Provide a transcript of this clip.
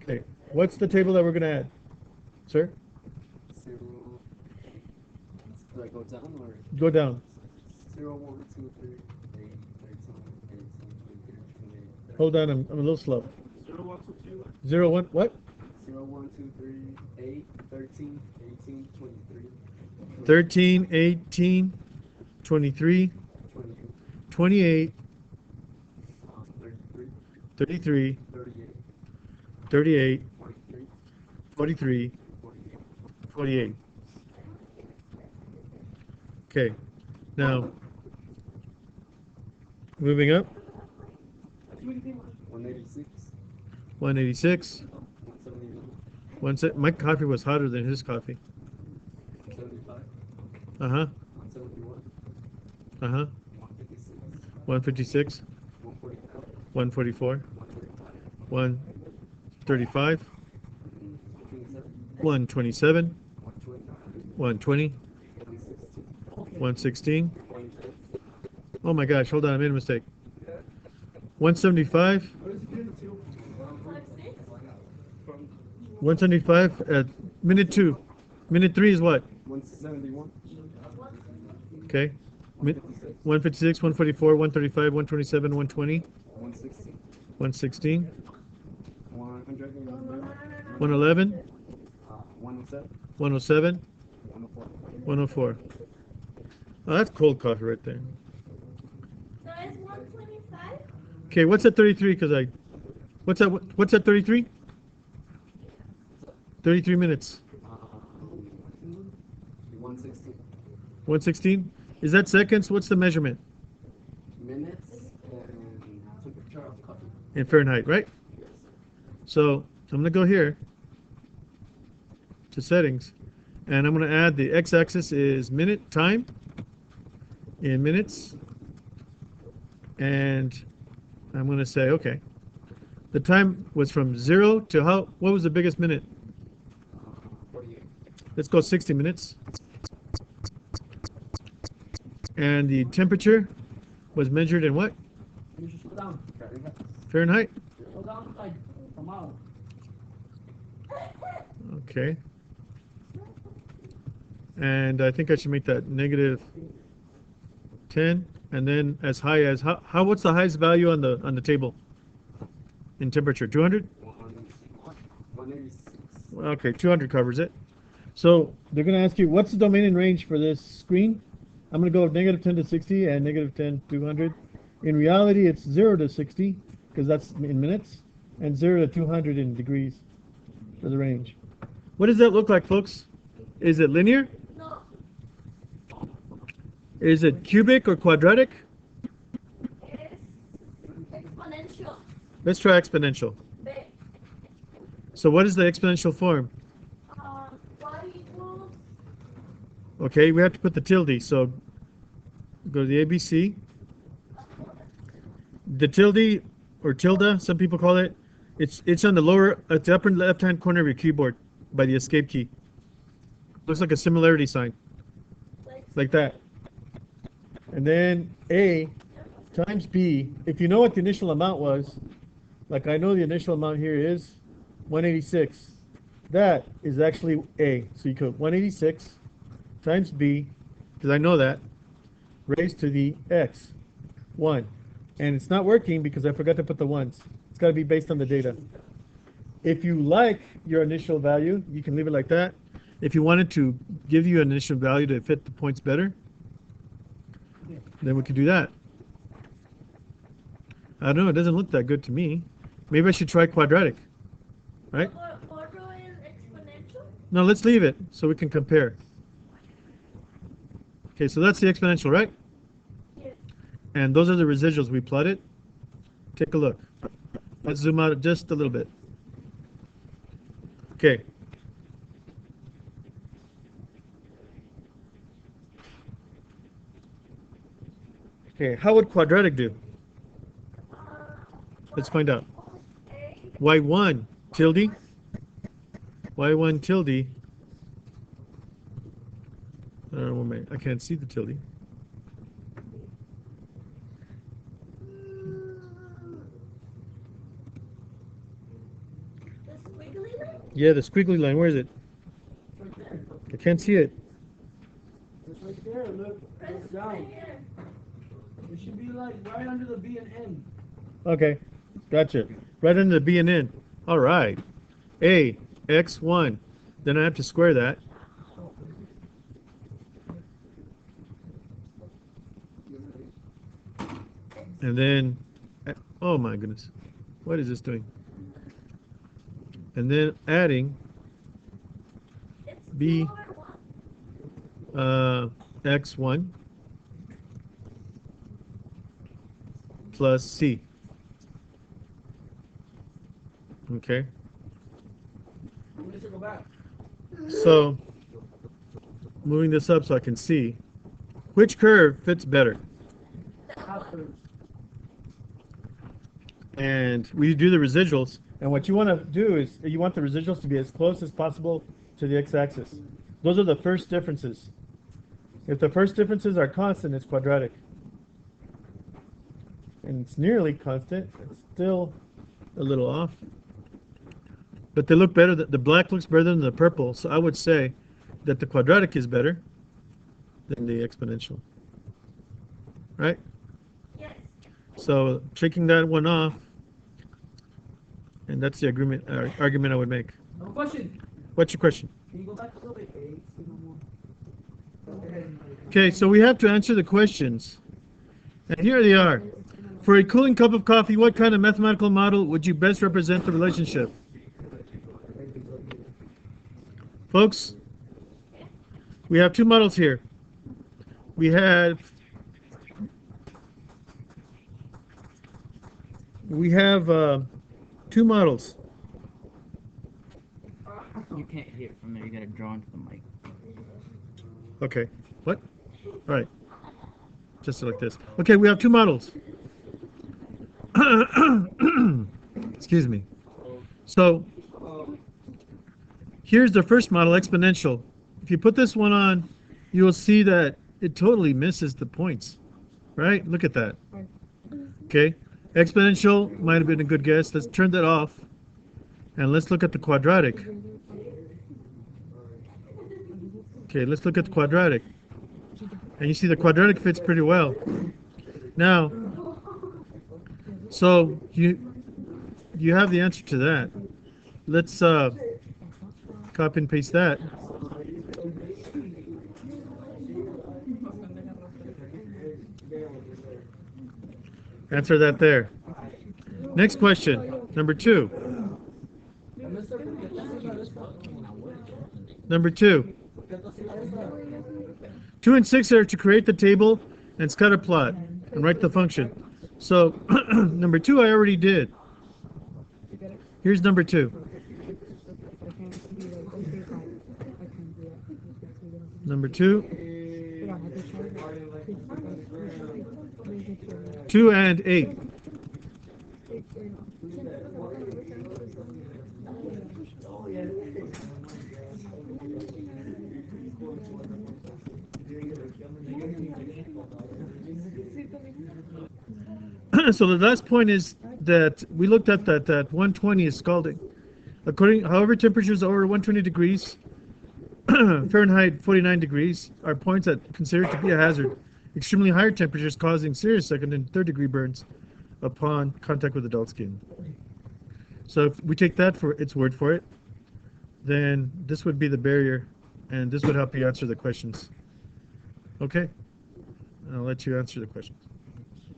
Okay, what's the table that we're going to add, sir? Zero. Do I go down or Go down. 0, 1, 2, 3, 8, 13, 18, 23, 28, Hold 30. on, I'm a little slow. 0, 1, 2, 3. 0, 1, what? 0, 1, 2, 3, 8, 13, 18, 23, 13, 18, 23, 28, 28, 33, 33, 38, 38, 43, 43, 48. 48. Okay, now moving up, 186, 186. 171, My coffee was hotter than his coffee. 175, Uh-huh, 171, uh-huh. 156, 156, 144, 144, 135, 135, 27, 127, 120, 120, 116, 116. 110. Oh my gosh, hold on, I made a mistake. 175, 175 at minute 2. Minute 3 is what? 171, Okay. 156, 156, 144, 135, 127, 120, 160, 116, 111, 111, 107, 107, 104. 104. Oh, that's cold coffee right there. So it's 125? Okay, what's at 33? What's at 33? 33 minutes. 160 116? Is that seconds? What's the measurement? minutes and temperature of coffee. In Fahrenheit, right? Yes. So I'm going to go here to settings, and I'm going to add the x-axis is minute time in minutes, and I'm going to say, okay, the time was from 0 to what was the biggest minute? 48. Let's go 60 minutes. And the temperature was measured in what? You should slow down. Fahrenheit? Slow down, side. Come out. Okay. And I think I should make that negative 10, and then as high as what's the highest value on the table in temperature? 200? 186. Okay, 200 covers it. So they're going to ask you what's the domain and range for this screen. I'm going to go negative 10 to 60 and negative 10 to 200. In reality, it's 0 to 60 because that's in minutes, and 0 to 200 in degrees for the range. What does that look like, folks? Is it linear? No. Is it cubic or quadratic? It's exponential. Let's try exponential. Big. So what is the exponential form? Y equals Okay, we have to put the tilde. So go to the ABC. The tilde or tilde, some people call it, it's on at the upper left-hand corner of your keyboard by the escape key. Looks like a similarity sign, like that. And then A times B. If you know what the initial amount was, like I know the initial amount here is 186. That is actually A. So you put 186 times B, because I know that, raised to the X, 1. And it's not working because I forgot to put the ones. It's got to be based on the data. If you like your initial value, you can leave it like that. If you wanted to give you an initial value to fit the points better, then we could do that. I don't know, it doesn't look that good to me. Maybe I should try quadratic, right? Quadro is exponential. No, let's leave it so we can compare. Okay, so that's the exponential, right? Yes. And those are the residuals we plotted. Take a look. Let's zoom out just a little bit. Okay. Okay, how would quadratic do? Let's find out. Y1 tilde. Y1 tilde. I can't see the tilde. squiggly line? Yeah, the squiggly line. Where is it? It's right there. I can't see it. It's right there, look. Press Look right down. here. It should be like right under the B and N. Okay, gotcha. Right under the B and N. All right. A, x1. Then I have to square that. And then, oh my goodness. What is this doing? And then adding It's B. 2 over 1. x1 plus c. Okay. I'm gonna go back. So, moving this up so I can see, which curve fits better? Half curve. And we do the residuals. And what you want to do is you want the residuals to be as close as possible to the x-axis. Those are the first differences. If the first differences are constant, it's quadratic. And it's nearly constant. It's still a little off. But they look better. The black looks better than the purple. So I would say that the quadratic is better than the exponential. Right? Yes. So taking that one off, and that's the argument I would make. I have a question. What's your question? Can you go back a little bit? Okay, so we have to answer the questions. And here they are. For a cooling cup of coffee, what kind of mathematical model would you best represent the relationship? Folks, we have two models here. We have two models. You can't hear it from there. You gotta draw into the mic. Okay. What? All right. Just like this. Okay, we have two models. Excuse me. So here's the first model, exponential. If you put this one on, you will see that it totally misses the points. Right? Look at that. Okay. Exponential might have been a good guess. Let's turn that off. And let's look at the quadratic. Okay, let's look at the quadratic. And you see the quadratic fits pretty well. Now, so you have the answer to that. Let's copy and paste that. Answer that there. Next question, number 2. Number 2. 2 and 6 are to create the table and scatter plot and write the function. So number 2 I already did. Here's number 2. Number 2. 2 and 8. So the last point is that we looked at that 120 is scalding. However, temperatures over 120 degrees Fahrenheit 49 degrees are points that are considered to be a hazard. Extremely higher temperatures causing serious second and third degree burns upon contact with adult skin. So if we take that for its word for it, then this would be the barrier, and this would help you answer the questions. Okay? I'll let you answer the questions.